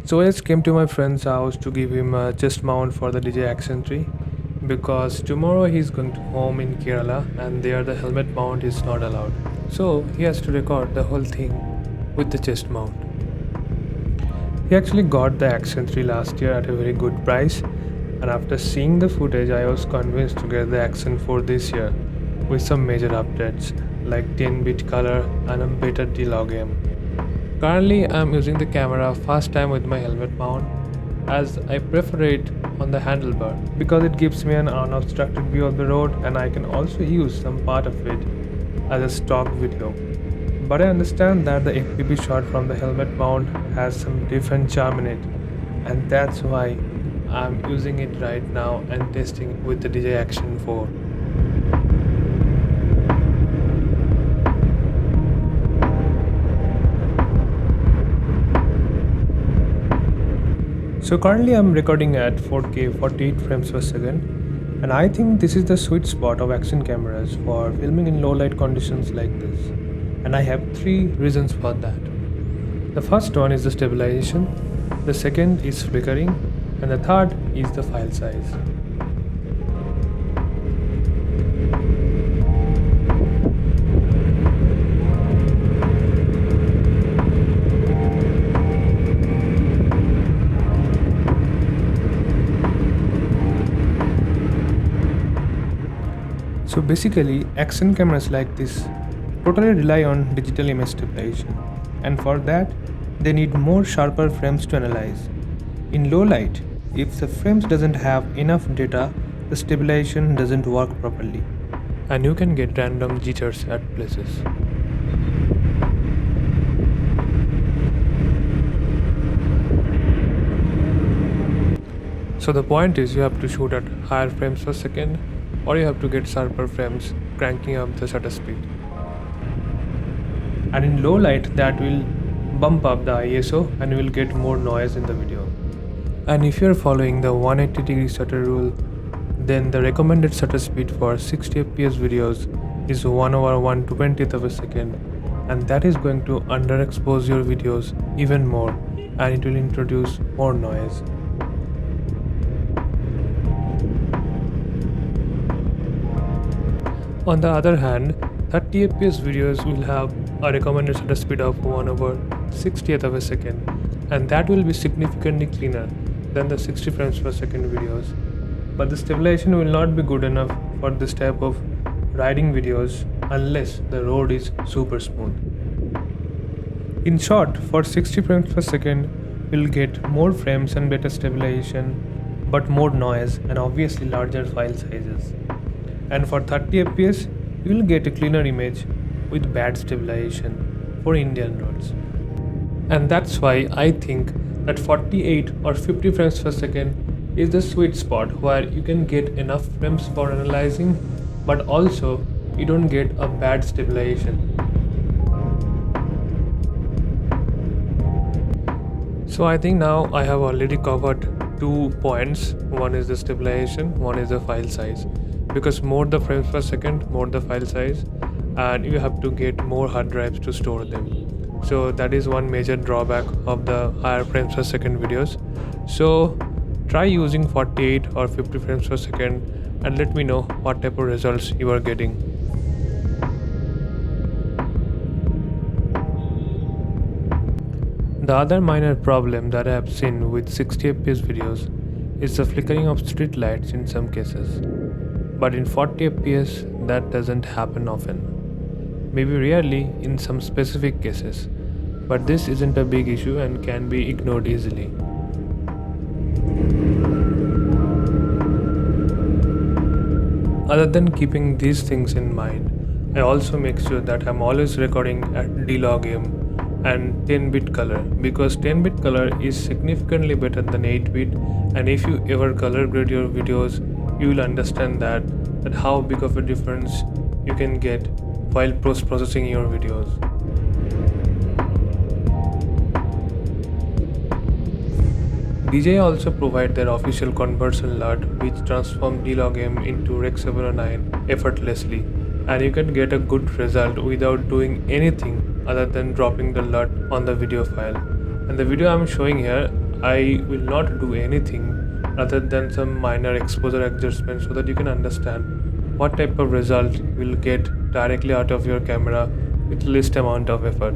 So I just came to my friend's house to give him a chest mount for the DJ Action 3 because tomorrow he's going to home in Kerala and there the helmet mount is not allowed. So he has to record the whole thing with the chest mount. He actually got the Action 3 last year at a very good price, and after seeing the footage I was convinced to get the Action 4 this year with some major updates like 10-bit color and a better D-Log aim. Currently I am using the camera first time with my helmet mount as I prefer it on the handlebar because it gives me an unobstructed view of the road and I can also use some part of it as a stock video. But I understand that the FPV shot from the helmet mount has some different charm in it, and that's why I'm using it right now and testing with the DJI Action 4. So currently I'm recording at 4K 48 frames per second, and I think this is the sweet spot of action cameras for filming in low light conditions like this. And I have 3 reasons for that. The first one is the stabilization, the second is flickering, and the third is the file size. So basically, action cameras like this totally rely on digital image stabilization, and for that they need more sharper frames to analyze. In low light, if the frames doesn't have enough data, the stabilization doesn't work properly and you can get random jitters at places. So the point is you have to shoot at higher frames per second or you have to get sharper frames cranking up the shutter speed. And in low light that will bump up the ISO and you will get more noise in the video. And if you are following the 180 degree shutter rule, then the recommended shutter speed for 60 fps videos is 1/120th of a second, and that is going to underexpose your videos even more and it will introduce more noise. On the other hand, 30 fps videos will have a recommended shutter speed of 1/60th of a second, and that will be significantly cleaner than the 60 frames per second videos. But the stabilization will not be good enough for this type of riding videos unless the road is super smooth. In short, for 60 frames per second, you'll get more frames and better stabilization, but more noise and obviously larger file sizes. And for 30 fps, you will get a cleaner image with bad stabilization for Indian roads. And that's why I think that 48 or 50 frames per second is the sweet spot where you can get enough frames for analyzing, but also you don't get a bad stabilization. So I think now I have already covered 2 points. One is the stabilization, one is the file size. Because more the frames per second, more the file size, and you have to get more hard drives to store them. So that is one major drawback of the higher frames per second videos. So try using 48 or 50 frames per second and let me know what type of results you are getting. The other minor problem that I have seen with 60 fps videos is the flickering of street lights in some cases. But in 40 fps that doesn't happen often. Maybe rarely in some specific cases, but this isn't a big issue and can be ignored easily. Other than keeping these things in mind, I also make sure that I'm always recording at D-Log aim and 10-bit color, because 10-bit color is significantly better than 8-bit, and if you ever color grade your videos, you will understand that how big of a difference you can get while post-processing your videos. DJI also provide their official conversion LUT which transforms D-Log aim into Rec 709 effortlessly, and you can get a good result without doing anything other than dropping the LUT on the video file. And the video I'm showing here, I will not do anything other than some minor exposure adjustments so that you can understand what type of result you will get directly out of your camera with least amount of effort.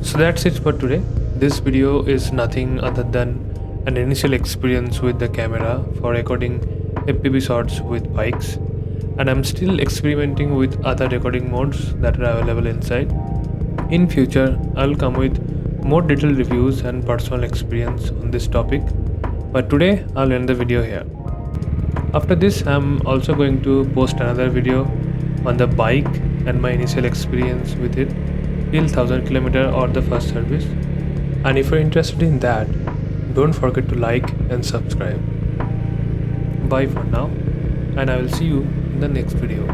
So that's it for today. This video is nothing other than an initial experience with the camera for recording FPV shots with bikes, and I'm still experimenting with other recording modes that are available inside. In future, I'll come with more detailed reviews and personal experience on this topic, but today I'll end the video here. After this, I'm also going to post another video on the bike and my initial experience with it till 1000 km or the first service. And if you're interested in that, don't forget to like and subscribe. Bye for now, and I will see you in the next video.